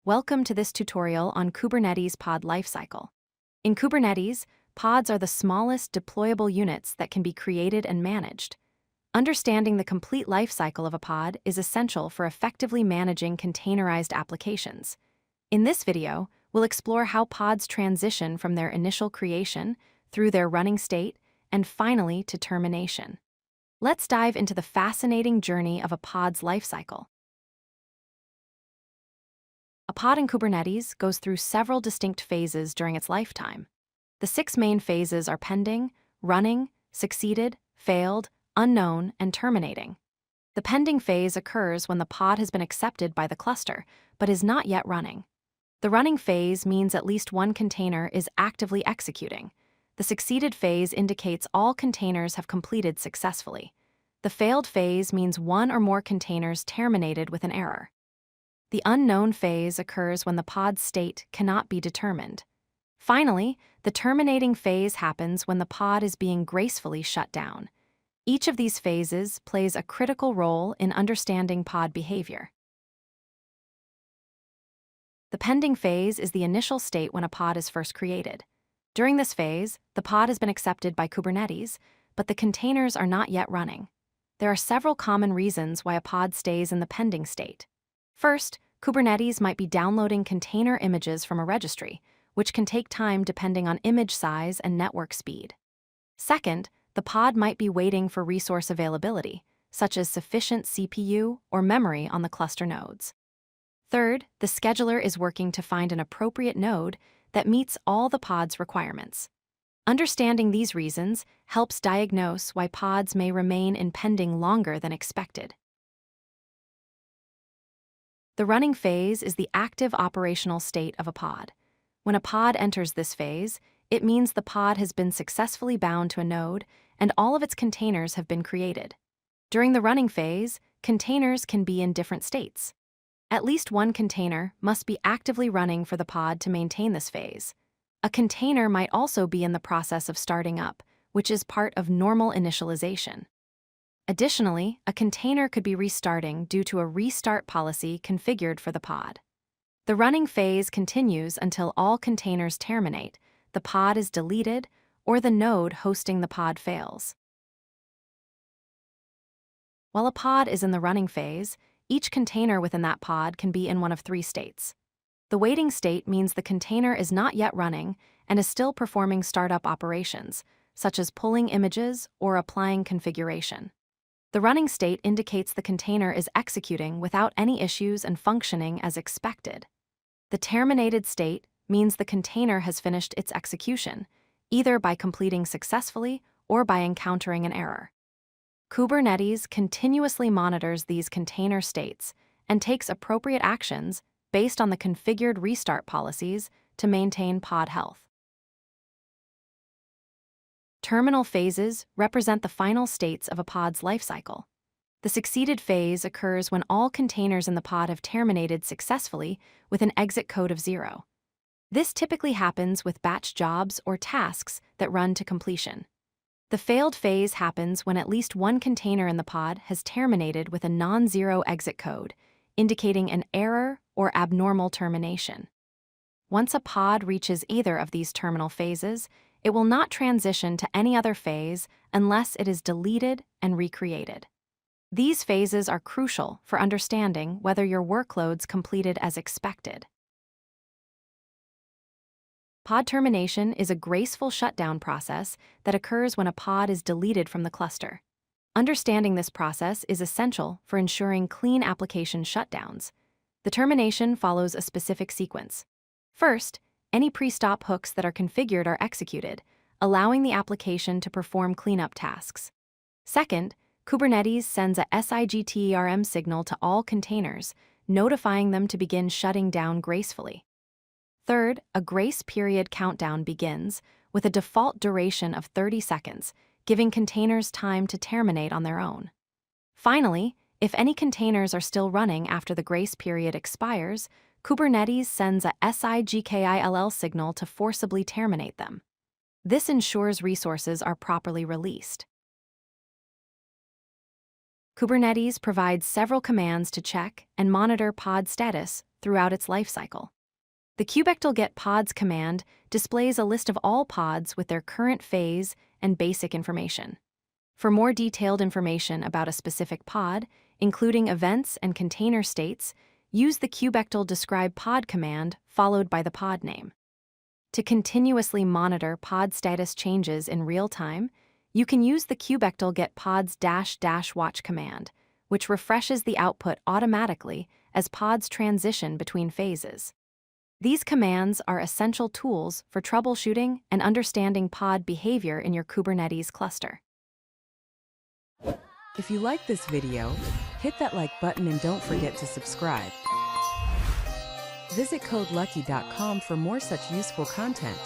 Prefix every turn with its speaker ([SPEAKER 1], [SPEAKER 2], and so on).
[SPEAKER 1] Welcome to this tutorial on Kubernetes Pod Lifecycle. In Kubernetes, pods are the smallest deployable units that can be created and managed. Understanding the complete lifecycle of a pod is essential for effectively managing containerized applications. In this video, we'll explore how pods transition from their initial creation through their running state and finally to termination. Let's dive into the fascinating journey of a pod's lifecycle. A pod in Kubernetes goes through several distinct phases during its lifetime. The 6 main phases are pending, running, succeeded, failed, unknown, and terminating. The pending phase occurs when the pod has been accepted by the cluster, but is not yet running. The running phase means at least one container is actively executing. The succeeded phase indicates all containers have completed successfully. The failed phase means one or more containers terminated with an error. The unknown phase occurs when the pod's state cannot be determined. Finally, the terminating phase happens when the pod is being gracefully shut down. Each of these phases plays a critical role in understanding pod behavior. The pending phase is the initial state when a pod is first created. During this phase, the pod has been accepted by Kubernetes, but the containers are not yet running. There are several common reasons why a pod stays in the pending state. First, Kubernetes might be downloading container images from a registry, which can take time depending on image size and network speed. Second, the pod might be waiting for resource availability, such as sufficient CPU or memory on the cluster nodes. Third, the scheduler is working to find an appropriate node that meets all the pod's requirements. Understanding these reasons helps diagnose why pods may remain in pending longer than expected. The running phase is the active operational state of a pod. When a pod enters this phase, it means the pod has been successfully bound to a node and all of its containers have been created. During the running phase, containers can be in different states. At least one container must be actively running for the pod to maintain this phase. A container might also be in the process of starting up, which is part of normal initialization. Additionally, a container could be restarting due to a restart policy configured for the pod. The running phase continues until all containers terminate, the pod is deleted, or the node hosting the pod fails. While a pod is in the running phase, each container within that pod can be in one of 3 states. The waiting state means the container is not yet running and is still performing startup operations, such as pulling images or applying configuration. The running state indicates the container is executing without any issues and functioning as expected. The terminated state means the container has finished its execution, either by completing successfully or by encountering an error. Kubernetes continuously monitors these container states and takes appropriate actions based on the configured restart policies to maintain pod health. Terminal phases represent the final states of a pod's lifecycle. The succeeded phase occurs when all containers in the pod have terminated successfully with an exit code of 0. This typically happens with batch jobs or tasks that run to completion. The failed phase happens when at least one container in the pod has terminated with a non-zero exit code, indicating an error or abnormal termination. Once a pod reaches either of these terminal phases, it will not transition to any other phase unless it is deleted and recreated. These phases are crucial for understanding whether your workloads completed as expected. Pod termination is a graceful shutdown process that occurs when a pod is deleted from the cluster. Understanding this process is essential for ensuring clean application shutdowns. The termination follows a specific sequence. First, any PreStop hooks that are configured are executed, allowing the application to perform cleanup tasks. Second, Kubernetes sends a SIGTERM signal to all containers, notifying them to begin shutting down gracefully. Third, a grace period countdown begins with a default duration of 30 seconds, giving containers time to terminate on their own. Finally, if any containers are still running after the grace period expires, Kubernetes sends a SIGKILL signal to forcibly terminate them. This ensures resources are properly released. Kubernetes provides several commands to check and monitor pod status throughout its lifecycle. The kubectl get pods command displays a list of all pods with their current phase and basic information. For more detailed information about a specific pod, including events and container states, use the kubectl describe pod command followed by the pod name. To continuously monitor pod status changes in real time, you can use the kubectl get pods -- watch command, which refreshes the output automatically as pods transition between phases. These commands are essential tools for troubleshooting and understanding pod behavior in your Kubernetes cluster.
[SPEAKER 2] If you like this video, hit that like button and don't forget to subscribe. Visit codelucky.com for more such useful content.